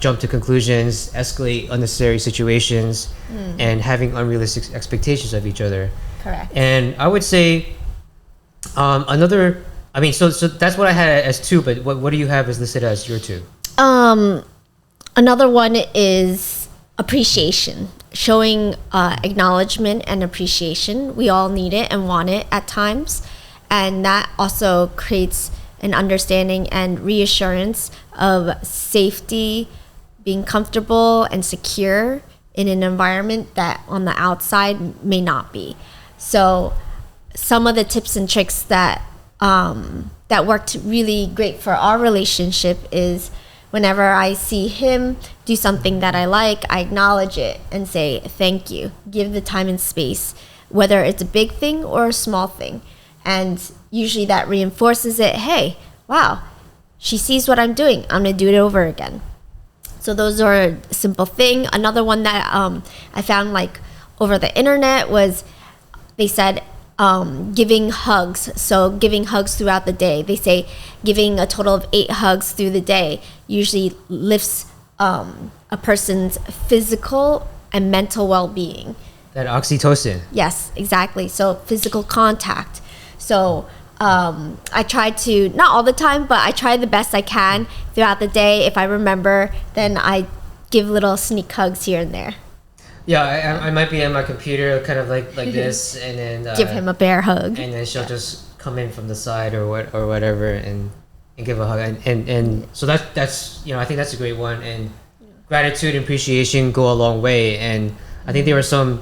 jump to conclusions, escalate unnecessary situations, and having unrealistic expectations of each other. Correct. And I would say another. I mean, so that's what I had as 2. But what do you have as listed as your 2? Another one is appreciation, showing acknowledgement and appreciation. We all need it and want it at times, and that also creates an understanding and reassurance of safety, being comfortable and secure in an environment that on the outside may not be. So some of the tips and tricks that worked really great for our relationship is whenever I see him do something that I like, I acknowledge it and say thank you. Give the time and space, whether it's a big thing or a small thing. And usually that reinforces it. Hey, wow, she sees what I'm doing. I'm going to do it over again. So those are a simple thing. Another one that I found like over the internet was they said giving hugs. So giving hugs throughout the day. They say giving a total of 8 hugs through the day usually lifts a person's physical and mental well-being. That oxytocin. Yes, exactly. So physical contact. So I try to, not all the time, but I try the best I can throughout the day. If I remember, then I give little sneak hugs here and there. Yeah, I might be at my computer kind of like this, and then give him a bear hug. And then she'll just come in from the side or whatever and give a hug. And so that's I think that's a great one. And gratitude and appreciation go a long way. And I think there were some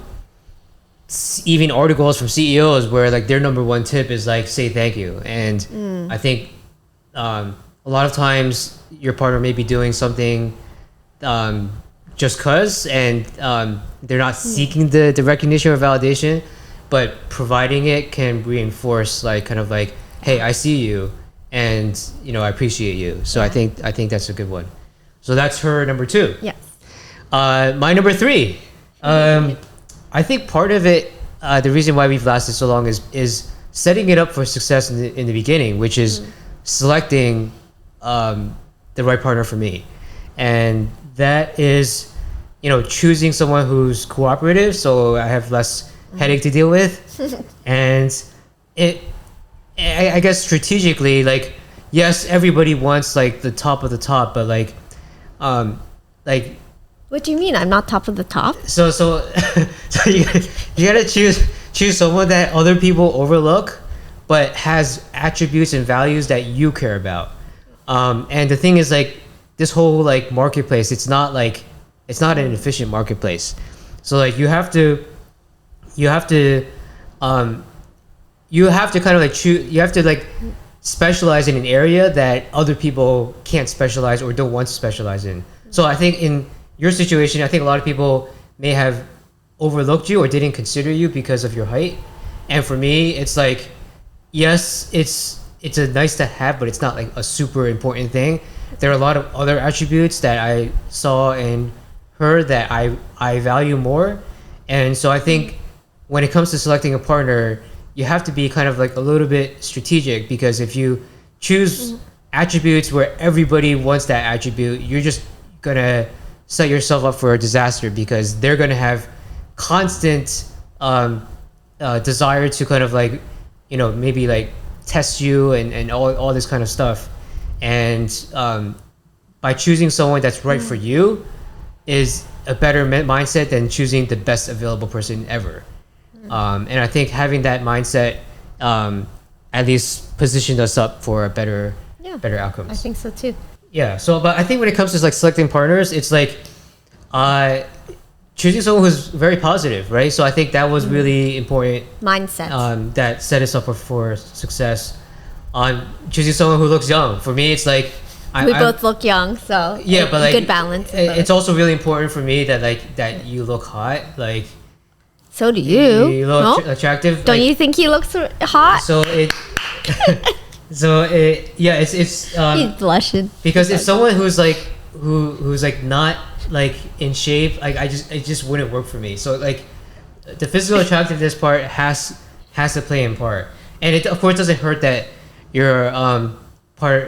even articles from CEOs where like their number 1 tip is like say thank you. And I think a lot of times your partner may be doing something just cause, and they're not seeking the recognition or validation, but providing it can reinforce like kind of like, hey, I see you, and I appreciate you. So I think that's a good one. So that's her number 2. Yes. My number 3. I think part of it, the reason why we've lasted so long is setting it up for success in the beginning, which is selecting the right partner for me. And that is, choosing someone who's cooperative, so I have less headache to deal with. And I guess strategically, like, yes, everybody wants like the top of the top, but like what do you mean? I'm not top of the top? So you gotta choose someone that other people overlook, but has attributes and values that you care about. And the thing is, like, this whole like marketplace, it's not an efficient marketplace. So like you have to kind of like choose. You have to like specialize in an area that other people can't specialize or don't want to specialize in. So I think in your situation, I think a lot of people may have overlooked you or didn't consider you because of your height. And for me, it's like, yes, it's a nice to have, but it's not like a super important thing. There are a lot of other attributes that I saw in her that I value more. And so I think when it comes to selecting a partner, you have to be kind of like a little bit strategic, because if you choose attributes where everybody wants that attribute, you're just gonna set yourself up for a disaster, because they're gonna have constant desire to kind of like, maybe like test you and all this kind of stuff. And by choosing someone that's right for you is a better mindset than choosing the best available person ever. And I think having that mindset at least positioned us up for a better outcomes. I think so too. Yeah. So, but I think when it comes to like selecting partners, it's like choosing someone who's very positive, right? So I think that was really important. Mindset. That set us up for success. On choosing someone who looks young. For me, it's like we both look young, so yeah, but like good balance. It's also really important for me that you look hot. Like, so do you? You look attractive. Don't like, you think he looks hot? So it's he's blushing. Because if someone who's like not like in shape, like it just wouldn't work for me. So like the physical attractiveness part has to play in part, and it of course doesn't hurt that you're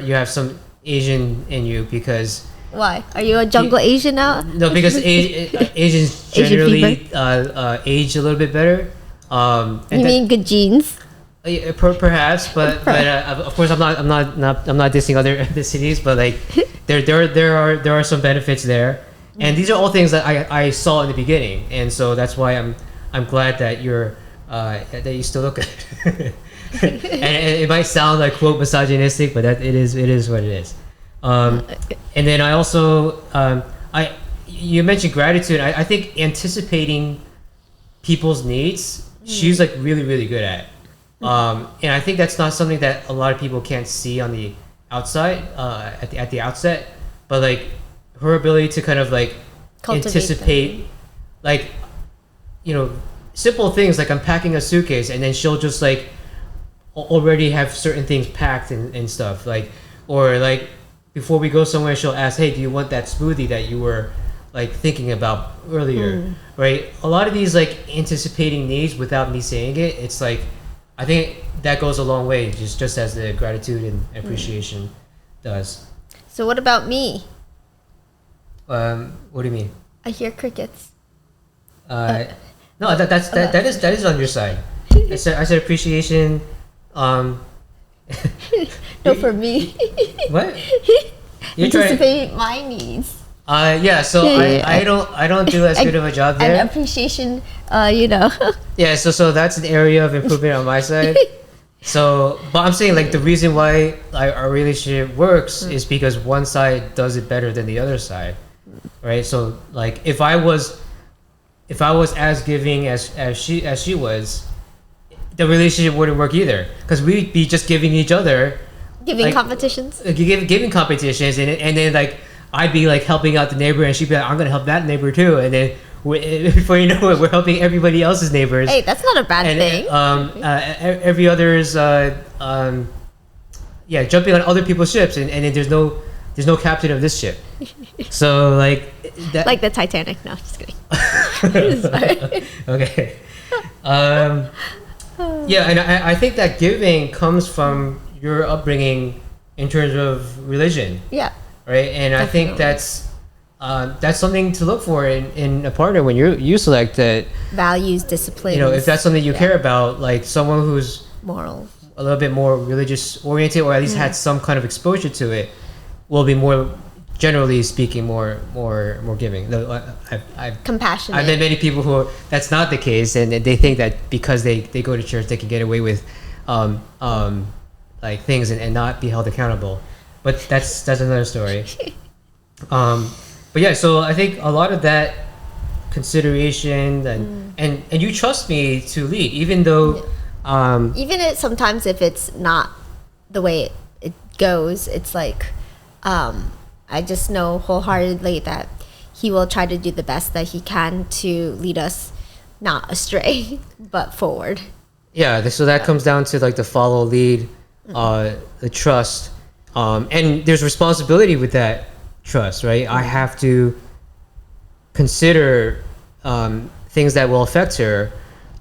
you have some Asian in you, because Why? Are you a jungle Asian now? No, because Asians Asian generally age a little bit better. You mean good genes? Perhaps, but of course I'm not dissing other ethnicities, but like there are some benefits there, and these are all things that I saw in the beginning, and so that's why I'm glad that that you still look good. and it might sound like quote misogynistic, but that it is what it is. And then I also you mentioned gratitude. I think anticipating people's needs, she's like really really good at. And I think that's not something that a lot of people can't see on the outside at the outset, but like her ability to kind of like anticipate, like, you know, simple things like I'm packing a suitcase and then she'll just like already have certain things packed and stuff, like, or like before we go somewhere she'll ask, hey, do you want that smoothie that you were like thinking about earlier, right? A lot of these like anticipating needs without me saying it, it's like I think that goes a long way, just as the gratitude and appreciation does. So what about me? What do you mean? I hear crickets. No, that is on your side. I said appreciation. No, for me. What? Anticipate my needs. So I don't do as good of a job there. And appreciation, you know. Yeah, so that's an area of improvement on my side. So, but I'm saying like the reason why our relationship works is because one side does it better than the other side, right? So like if I was as giving as she was, the relationship wouldn't work either, because we'd be just giving each other competitions, giving competitions, and then like I'd be like helping out the neighbor, and she'd be like, I'm gonna help that neighbor too, and then before you know it, we're helping everybody else's neighbors. Hey, that's not a bad thing. Every other's jumping on other people's ships, and then there's no captain of this ship. So like that, like the Titanic. No, just kidding. Okay. Yeah, and I think that giving comes from your upbringing in terms of religion. Yeah. Right, and definitely. I think that's something to look for in a partner when you select that. Values, discipline. You know, if that's something you care about, like someone who's moral, a little bit more religious oriented, or at least had some kind of exposure to it, will be more, generally speaking, more giving. I've compassionate. I've met many people who that's not the case, and they think that because they go to church, they can get away with like things and not be held accountable. But that's another story. But yeah, so I think a lot of that consideration and you trust me to lead, even though sometimes if it's not the way it goes, it's like I just know wholeheartedly that he will try to do the best that he can to lead us not astray but forward. Yeah, so that comes down to like the follow, lead, the trust. And there's responsibility with that trust, right? I have to consider things that will affect her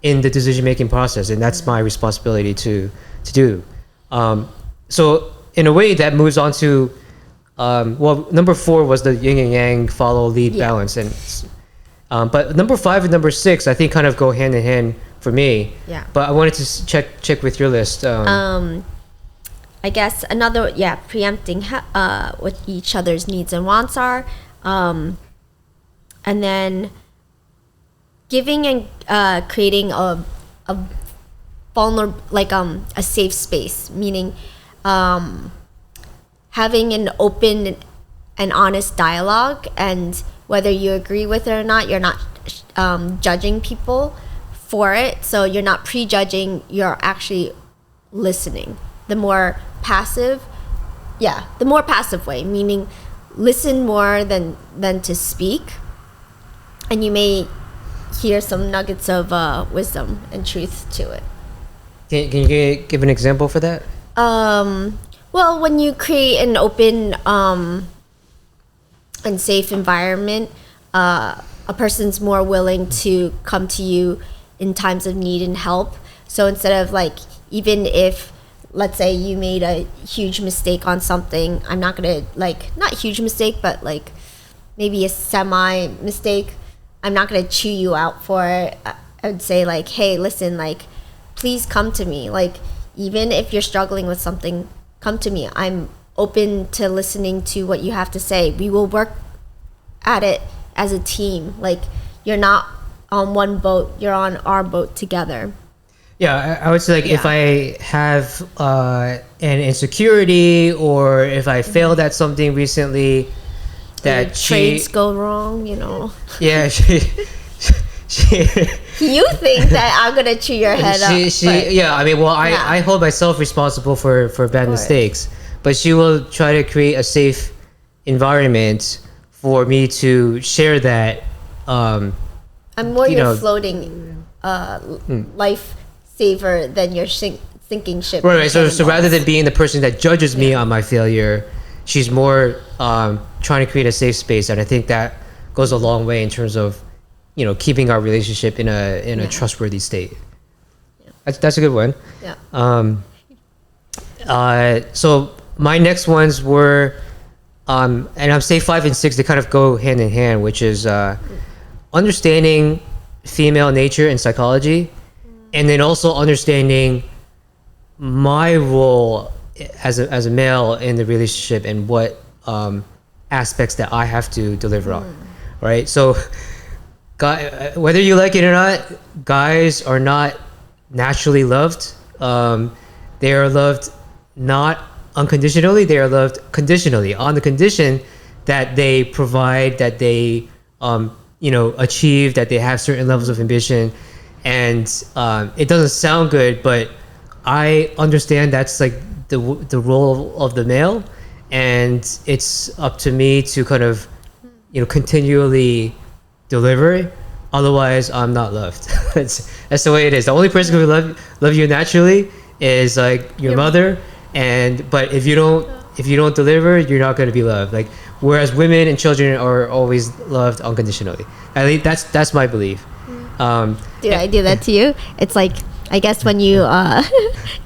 in the decision-making process, and that's my responsibility to do. So in a way that moves on to, number 4 was the yin and yang, follow, lead, balance. And but number 5 and number 6, I think kind of go hand in hand for me. Yeah. But I wanted to check with your list. I guess another, preempting what each other's needs and wants are, and then giving and creating a vulnerable, like a safe space, meaning having an open and honest dialogue, and whether you agree with it or not, you're not judging people for it. So you're not prejudging, you're actually listening. The more passive way, meaning listen more than to speak, and you may hear some nuggets of wisdom and truth to it. Can you give an example for that? Well, when you create an open and safe environment, a person's more willing to come to you in times of need and help. So instead of like, even if let's say you made a huge mistake on something. I'm not gonna, like, not huge mistake, but like maybe a semi mistake. I'm not gonna chew you out for it. I would say like, hey, listen, like, please come to me. Like, even if you're struggling with something, come to me. I'm open to listening to what you have to say. We will work at it as a team. Like, you're not on one boat, you're on our boat together. Yeah, I would say like if I have an insecurity or if I failed at something recently, that trades go wrong, you know. Yeah, you think that I'm gonna chew your head up. Yeah, I mean, well, I hold myself responsible for bad mistakes, but she will try to create a safe environment for me to share that. I'm more your floating life saver than your sinking ship. Right. So rather than being the person that judges me on my failure, she's more trying to create a safe space, and I think that goes a long way in terms of, you know, keeping our relationship in a trustworthy state. That's a good one. So my next ones were, and I'm say 5 and 6, they kind of go hand in hand, which is understanding female nature and psychology, and then also understanding my role as a male in the relationship and what aspects that I have to deliver on, right? So, whether you like it or not, guys are not naturally loved. They are loved not unconditionally, they are loved conditionally, on the condition that they provide, that they achieve, that they have certain levels of ambition. And it doesn't sound good, but I understand that's like the role of the male, and it's up to me to kind of continually deliver. Otherwise, I'm not loved. That's the way it is. The only person who will love you naturally is like your mother, but if you don't deliver, you're not going to be loved. Like, whereas women and children are always loved unconditionally. At least that's my belief. Did I do that to you? It's like, I guess when you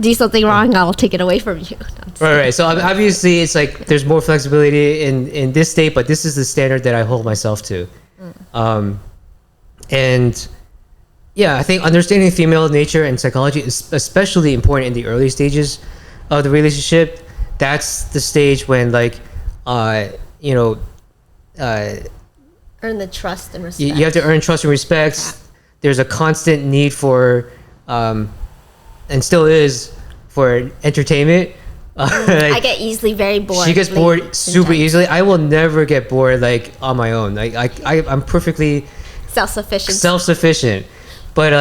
do something wrong, I'll take it away from you. Right. So obviously, it's like there's more flexibility in this state, but this is the standard that I hold myself to. And yeah, I think understanding female nature and psychology is especially important in the early stages of the relationship. That's the stage when, like, earn the trust and respect. You have to earn trust and respect. Yeah. There's a constant need for, and still is, for entertainment. I get easily very bored. She gets bored super easily. I will never get bored like on my own. Like I'm perfectly self-sufficient. But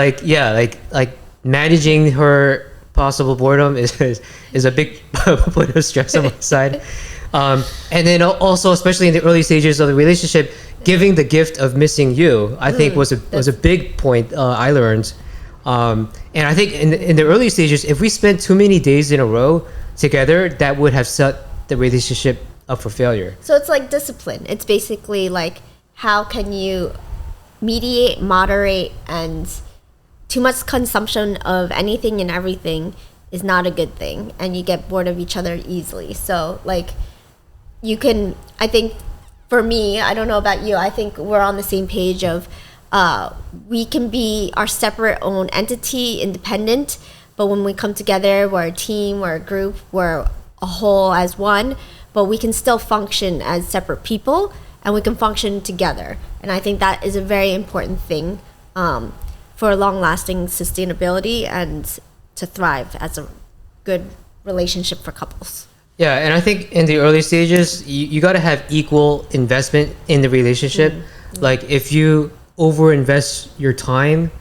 like managing her possible boredom is a big point of stress on my side. And then also, especially in the early stages of the relationship, giving the gift of missing you, I think was a big point I learned. And I think in the early stages, if we spent too many days in a row together, that would have set the relationship up for failure. So it's like discipline. It's basically like, how can you mediate, moderate, and too much consumption of anything and everything is not a good thing, and you get bored of each other easily. So like, you can, I think for me, I don't know about you, I think we're on the same page of we can be our separate own entity, independent, but when we come together, we're a team, we're a group, we're a whole as one, but we can still function as separate people, and we can function together. And I think that is a very important thing for long-lasting sustainability and to thrive as a good relationship for couples. Yeah, and I think in the early stages, you got to have equal investment in the relationship. Like, if you overinvest your time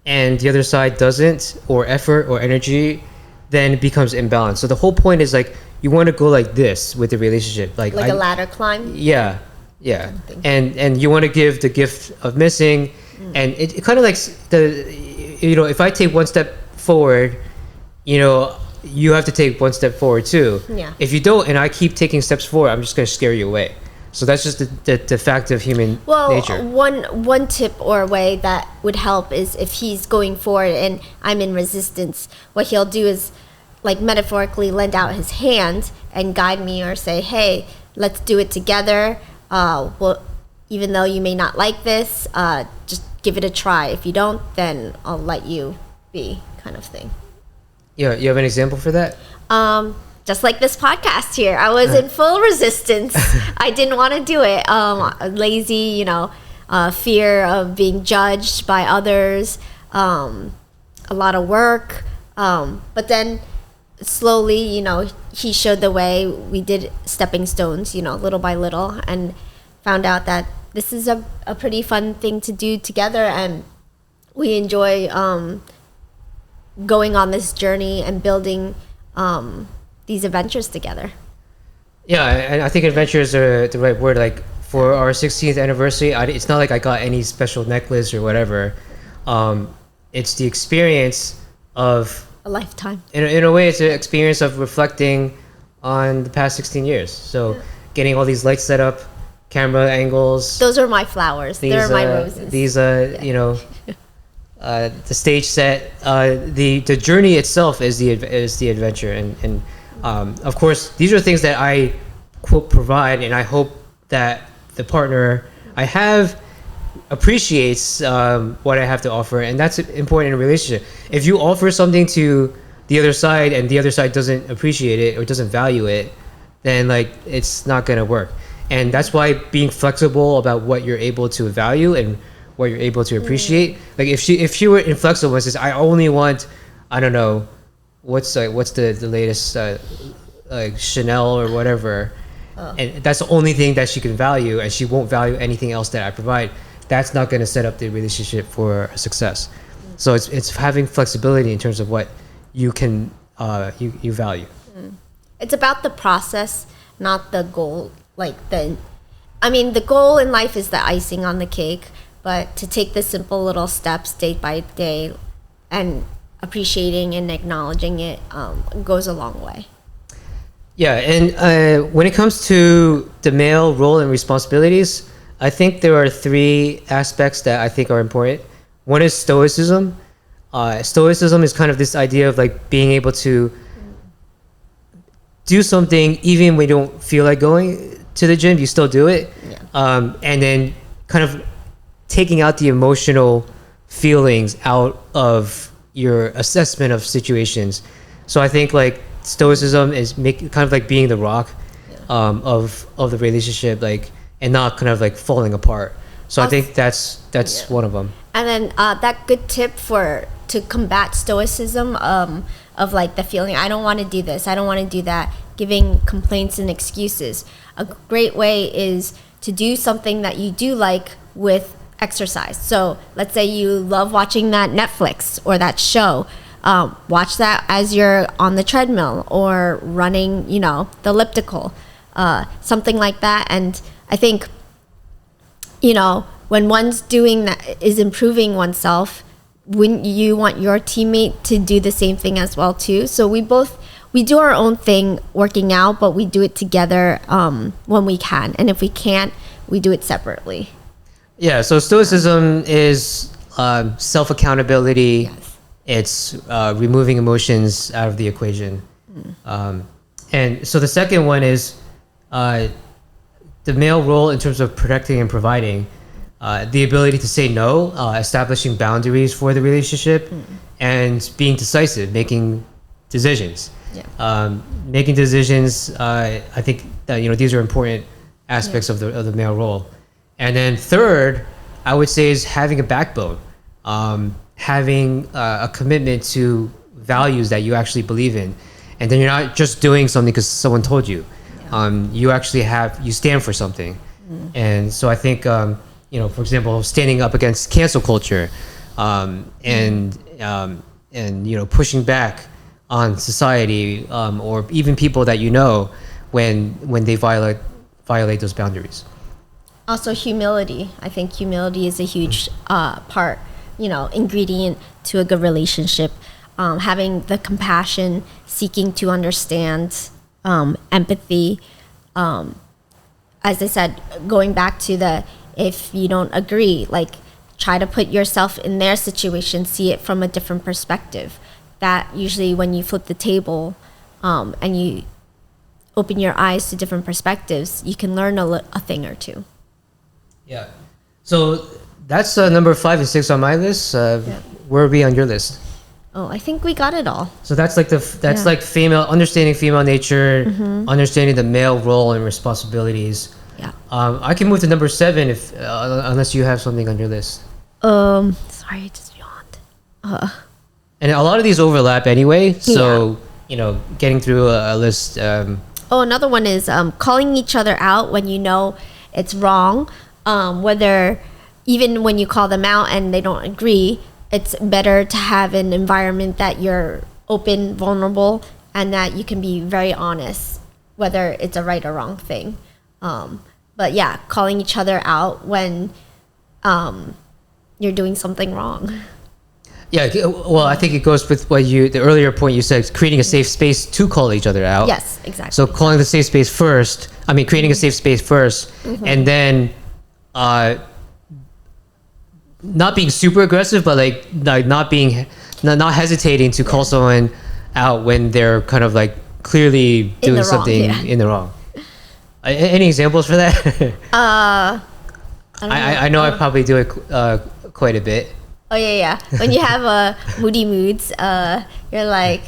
and the other side doesn't, or effort or energy, then it becomes imbalanced. So the whole point is, like, you want to go like this with the relationship, like a ladder climb. Yeah. And you want to give the gift of missing, and it kind of like if I take one step forward, you have to take one step forward too. Yeah. If you don't, and I keep taking steps forward, I'm just going to scare you away. So that's just the fact of human nature. One tip or way that would help is if he's going forward and I'm in resistance, what he'll do is like metaphorically lend out his hand and guide me or say, hey, let's do it together. Well, even though you may not like this, just give it a try. If you don't, then I'll let you be, kind of thing. Yeah, you have an example for that? Just like this podcast here, I was in full resistance. I didn't want to do it. Lazy, fear of being judged by others, a lot of work. But then slowly, he showed the way. We did stepping stones, little by little, and found out that this is a pretty fun thing to do together. And we enjoy going on this journey and building these adventures together. Yeah, and I think adventure is the right word. Like for our 16th anniversary, it's not like I got any special necklace or whatever. It's the experience of A lifetime. In a way, it's an experience of reflecting on the past 16 years. So getting all these lights set up, camera angles. Those are my flowers. They're my roses. These, the stage set, the journey itself is the adventure, and of course these are things that I quote provide, and I hope that the partner I have appreciates what I have to offer, and that's important in a relationship. If you offer something to the other side and the other side doesn't appreciate it or doesn't value it, then like it's not gonna work. And that's why being flexible about what you're able to value and what you're able to appreciate. Like if she were inflexible and says, I only want, I don't know, what's the latest like Chanel or whatever, and that's the only thing that she can value, and she won't value anything else that I provide, that's not going to set up the relationship for success. So it's having flexibility in terms of what you can you value. It's about the process, not the goal. The goal in life is the icing on the cake, but to take the simple little steps day by day and appreciating and acknowledging it goes a long way. Yeah, and when it comes to the male role and responsibilities, I think there are three aspects that I think are important. One is stoicism. Stoicism is kind of this idea of like being able to do something even when you don't feel like going to the gym, you still do it. Yeah. And then kind of taking out the emotional feelings out of your assessment of situations. So I think like stoicism is kind of like being the rock of the relationship, like, and not kind of like falling apart. So I think that's one of them. And then that good tip to combat stoicism of like the feeling, I don't want to do this, I don't want to do that, giving complaints and excuses. A great way is to do something that you do like with exercise. So let's say you love watching that Netflix or that show. Watch that as you're on the treadmill or running, the elliptical, something like that. And I think, when one's doing that, is improving oneself, wouldn't you want your teammate to do the same thing as well too? So we do our own thing working out, but we do it together when we can. And if we can't, we do it separately. Yeah, so stoicism is self-accountability. Yes. It's removing emotions out of the equation. And so the second one is the male role in terms of protecting and providing, the ability to say no, establishing boundaries for the relationship, and being decisive, making decisions. Yeah. Making decisions, I think that these are important aspects of the male role. And then third, I would say, is having a backbone, having a commitment to values that you actually believe in, and then you're not just doing something because someone told you. You actually you stand for something. And so I think for example, standing up against cancel culture, and pushing back on society, or even people that when they violate those boundaries. Also humility. I think humility is a huge part, ingredient to a good relationship. Having the compassion, seeking to understand, empathy. As I said, going back to if you don't agree, like try to put yourself in their situation, see it from a different perspective. that usually when you flip the table and you open your eyes to different perspectives, you can learn a thing or two. Yeah. So that's number 5 and 6 on my list. Where are we on your list? Oh, I think we got it all. So that's like like understanding female nature, understanding the male role and responsibilities. Yeah. I can move to number 7 if unless you have something on your list. Sorry, I just yawned. And a lot of these overlap anyway. So getting through a list. Another one is calling each other out when you know it's wrong. Whether even when you call them out and they don't agree, it's better to have an environment that you're open, vulnerable, and that you can be very honest, whether it's a right or wrong thing. But yeah, calling each other out when you're doing something wrong. Yeah, well, I think it goes with the earlier point you said, creating a safe space to call each other out. Yes, exactly. So calling the safe space first, creating a safe space first, and then not being super aggressive, but like not hesitating to call someone out when they're kind of like clearly doing something in the wrong. Any examples for that? I know I probably do it quite a bit. Oh yeah. When you have moody moods, you're like,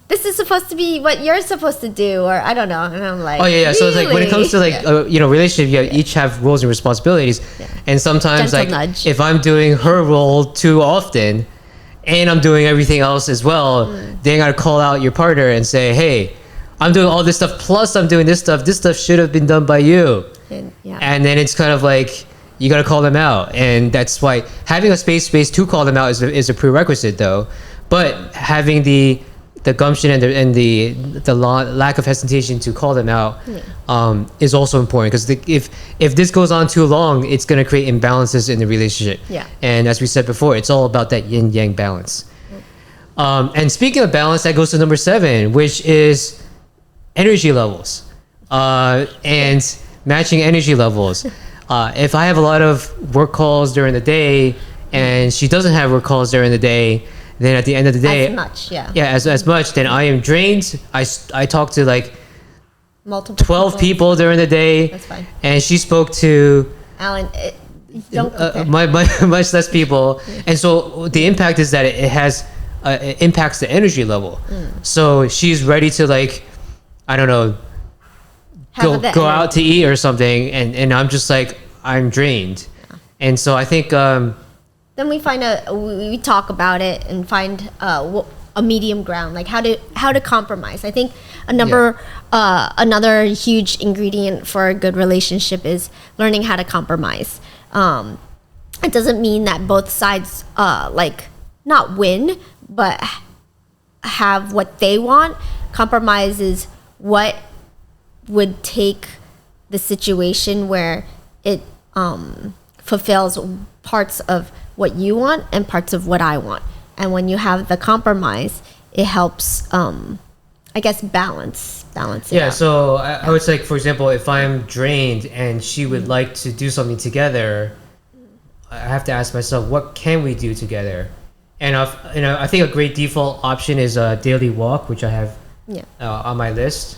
this is supposed to be what you're supposed to do, or I don't know. And I'm like, oh yeah. Really? So it's like when it comes to like relationship, you each have roles and responsibilities, and sometimes Gentle like nudge. if I'm doing her role too often, and I'm doing everything else as well, then you gotta call out your partner and say, hey, I'm doing all this stuff plus I'm doing this stuff. This stuff should have been done by you, and then it's kind of like you got to call them out, and that's why having a space to call them out is a prerequisite though, but having the gumption and the lack of hesitation to call them out is also important, because if this goes on too long, it's going to create imbalances in the relationship. And as we said before, it's all about that yin yang balance. And speaking of balance, that goes to number 7, which is energy levels and matching energy levels. If I have a lot of work calls during the day and she doesn't have work calls during the day, then at the end of the day, as much, then I am drained. I talk to like multiple 12 people during the day. That's fine. And she spoke to Alan, don't much less people. And so the impact is that it impacts the energy level. So she's ready to like, I don't know, go out to eat or something, and I'm just like, I'm drained. And so I think then we talk about it and find a medium ground, like how to compromise. I think another huge ingredient for a good relationship is learning how to compromise. It doesn't mean that both sides like not win, but have what they want. Compromise is what would take the situation where it fulfills parts of what you want and parts of what I want. And when you have the compromise, it helps, I guess, balance it out. So I would say, for example, if I'm drained and she would like to do something together, I have to ask myself, what can we do together? And I think a great default option is a daily walk, which I have on my list.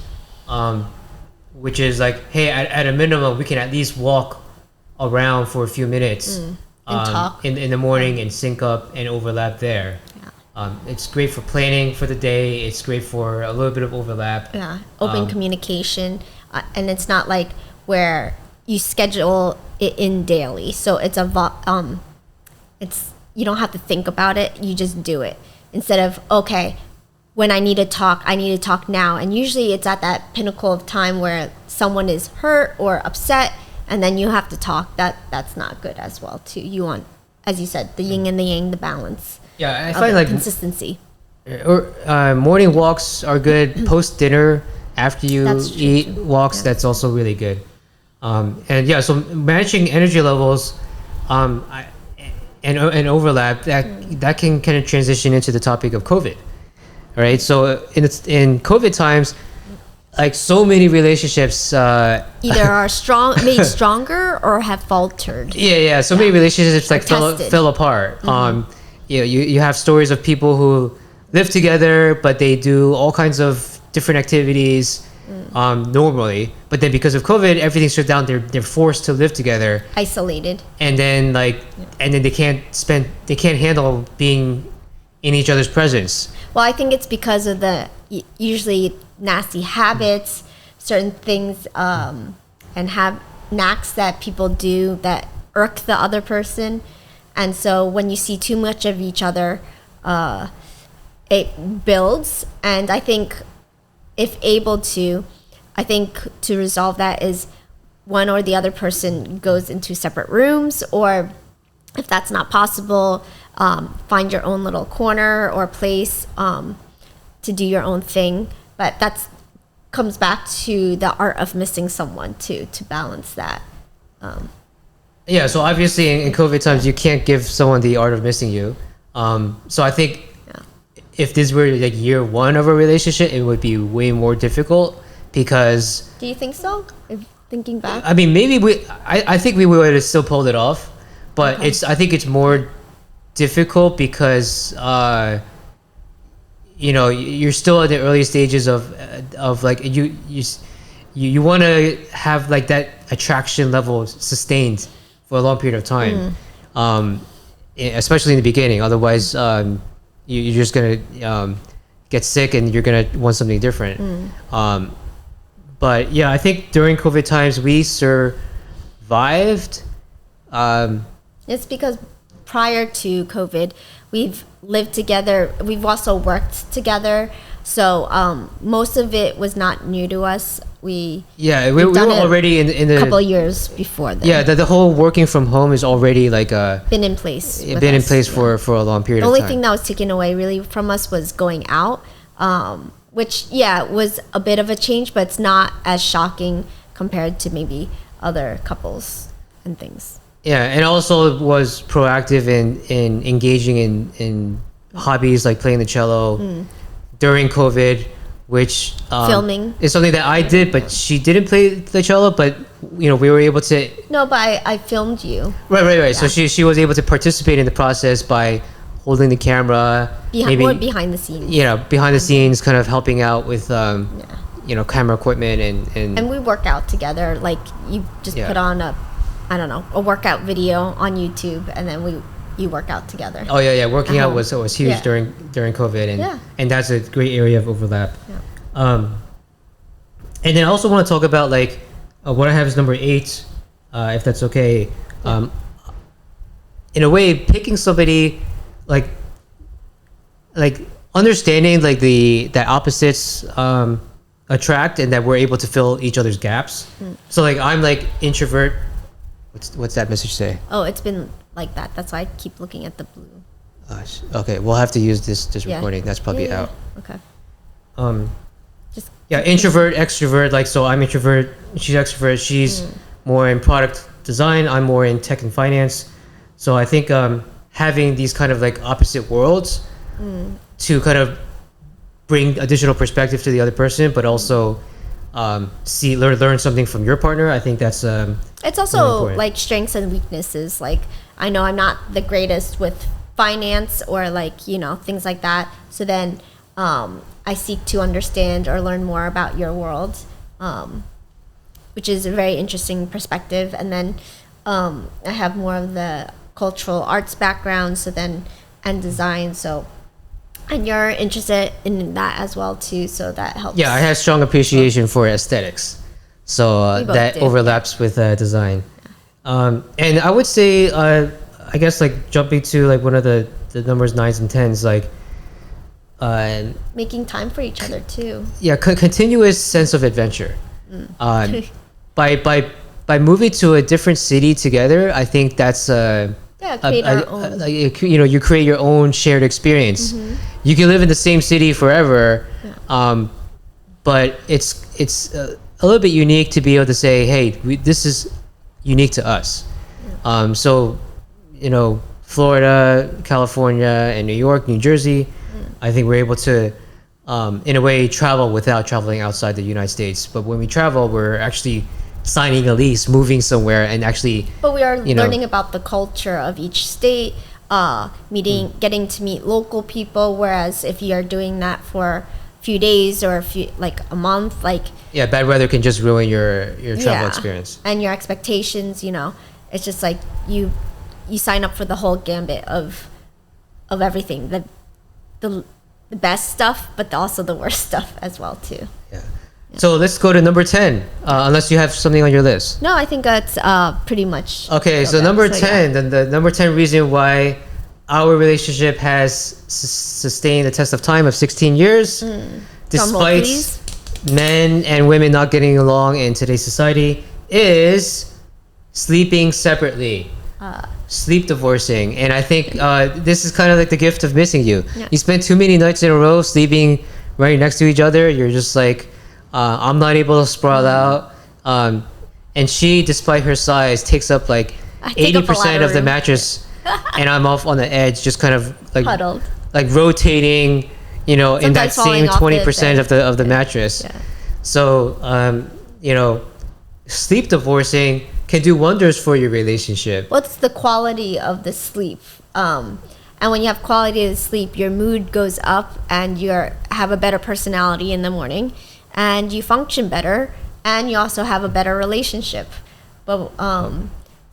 Which is like, hey, at a minimum, we can at least walk around for a few minutes and talk in the morning and sync up and overlap there. It's great for planning for the day. It's great for a little bit of overlap. Open communication, and it's not like where you schedule it in daily. So it's you don't have to think about it. You just do it instead of when I need to talk now. And usually it's at that pinnacle of time where someone is hurt or upset, and then you have to talk. That's not good as well too. You want, as you said, the yin and the yang, the balance. I find like consistency. Or morning walks are good. Post dinner, after you eat, walks. That's also really good. So matching energy levels, and overlap that can kind of transition into the topic of COVID. Right, so in COVID times, like so many relationships either are made stronger or have faltered. So many relationships like fell apart. You have stories of people who live together, but they do all kinds of different activities normally. But then because of COVID, everything's shut down. They're forced to live together, Isolated. and then they can't handle being in each other's presence. Well, I think it's because of the usually nasty habits, certain things, and have knacks that people do that irk the other person. And so when you see too much of each other, it builds. And I think if able to, I think to resolve that is one or the other person goes into separate rooms, or if that's not possible, find your own little corner or place to do your own thing. But that's comes back to the art of missing someone too, to balance that. Yeah, so obviously in COVID times, you can't give someone the art of missing you. So I think if this were like year one of a relationship, it would be way more difficult because... Do you think so? If thinking back? I mean, maybe I think we would have still pulled it off, but I think it's more difficult because, you're still in the early stages of like, you want to have like that attraction level sustained for a long period of time, especially in the beginning. Otherwise, you're just gonna get sick and you're gonna want something different. But yeah, I think during COVID times we survived. It's because prior to COVID, we've lived together. We've also worked together. So most of it was not new to us. We were already in the couple of years before that. Yeah, the whole working from home is already like been in place. For a long period of time. The only thing that was taken away really from us was going out, which was a bit of a change, but it's not as shocking compared to maybe other couples and things. Yeah, and also was proactive in engaging in hobbies like playing the cello during COVID, which filming is something that I did, but she didn't play the cello. But we were able to. No, but I filmed you. Right. Yeah. So she was able to participate in the process by holding the camera, behind the scenes. Behind the scenes, kind of helping out with camera equipment and we work out together. Like you just put on a workout video on YouTube, and then you work out together. Oh yeah. Working out was huge during COVID, and that's a great area of overlap. Yeah. And then I also want to talk about like what I have is number 8, if that's okay. Yeah. In a way, picking somebody like understanding like that opposites attract, and that we're able to fill each other's gaps. So like I'm like introvert. What's that message say? Oh, it's been like that. That's why I keep looking at the blue. Okay, we'll have to use this recording. That's probably out. Okay. Introvert, extrovert. Like, so I'm introvert. She's extrovert. She's more in product design. I'm more in tech and finance. So I think having these kind of like opposite worlds to kind of bring additional perspective to the other person, but also learn something from your partner. I think that's it's also like strengths and weaknesses. Like I know I'm not the greatest with finance or like things like that, so then I seek to understand or learn more about your world, which is a very interesting perspective. And then I have more of the cultural arts background, and design, and you're interested in that as well too, so that helps. Yeah, I have strong appreciation for aesthetics, so that overlaps with design. And I would say, I guess like jumping to like one of the numbers 9s and 10s, like making time for each other too. Yeah, continuous sense of adventure. By moving to a different city together, I think that's create our own. You create your own shared experience. You can live in the same city forever, but it's a little bit unique to be able to say, hey, this is unique to us. So Florida, California, and New York, New Jersey, I think we're able to in a way travel without traveling outside the United States. But when we travel, we're actually signing a lease, moving somewhere, and actually. But we are learning about the culture of each state, getting to meet local people. Whereas if you're doing that for a few days or a month, Yeah, bad weather can just ruin your travel experience. And your expectations, it's just like you sign up for the whole gambit of everything, the best stuff, but also the worst stuff as well too. Yeah. So let's go to number 10, unless you have something on your list. No, I think that's pretty much. Okay, so number 10, then the number 10 reason why our relationship has sustained the test of time of 16 years, despite men and women not getting along in today's society, is sleeping separately. Sleep divorcing. And I think this is kind of like the gift of missing you. Yeah. You spend too many nights in a row sleeping right next to each other. You're just like, I'm not able to sprawl out. And she, despite her size, takes up like 80% of the mattress. And I'm off on the edge, just kind of like huddled, like rotating, sometimes in that same 20% of the mattress. Yeah. So, sleep divorcing can do wonders for your relationship. What's the quality of the sleep? And when you have quality of sleep, your mood goes up, and you have a better personality in the morning, and you function better, and you also have a better relationship. But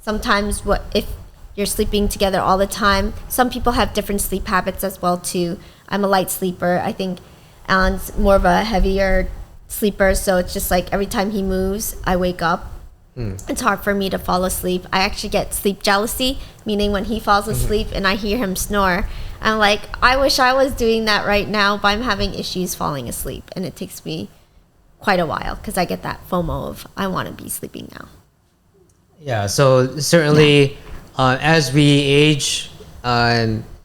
sometimes, if you're sleeping together all the time? Some people have different sleep habits as well too. I'm a light sleeper. I think Alan's more of a heavier sleeper, so it's just like every time he moves, I wake up. It's hard for me to fall asleep. I actually get sleep jealousy, meaning when he falls asleep and I hear him snore, I'm like, I wish I was doing that right now, but I'm having issues falling asleep, and it takes me quite a while because I get that FOMO of I want to be sleeping now. Yeah, so certainly as we age,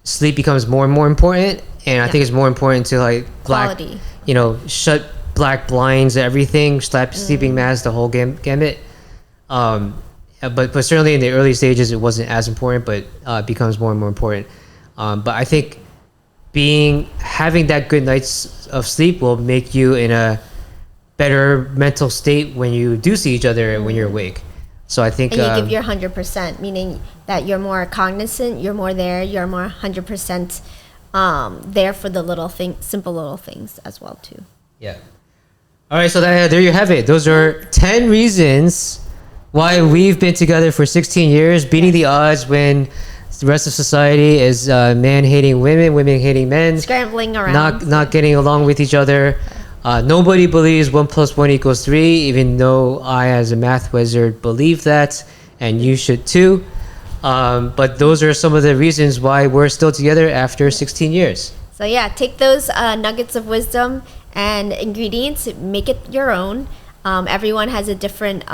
sleep becomes more and more important, and I think it's more important to like quality. Shut black blinds, everything, sleeping masks, the whole gambit. But certainly in the early stages, it wasn't as important, but becomes more and more important. But I think having that good nights of sleep will make you in a better mental state when you do see each other and when you're awake. So I think, and you give your 100%, meaning that you're more cognizant, you're more there, you're more 100% there for the simple little things as well too. Yeah. All right, so there you have it. Those are 10 reasons why we've been together for 16 years, beating the odds when the rest of society is men hating women, women hating men, scrambling around, not getting along with each other. Nobody believes 1 + 1 = 3, even though I, as a math wizard, believe that, and you should too. But those are some of the reasons why we're still together after 16 years. So yeah, take those nuggets of wisdom and ingredients, make it your own. Everyone has a different,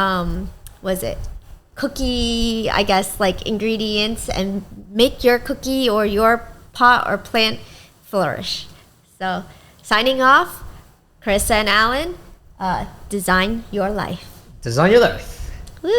cookie, I guess, like ingredients, and make your cookie or your pot or plant flourish. So signing off, Carissa and Alan, design your life. Design your life. Woo!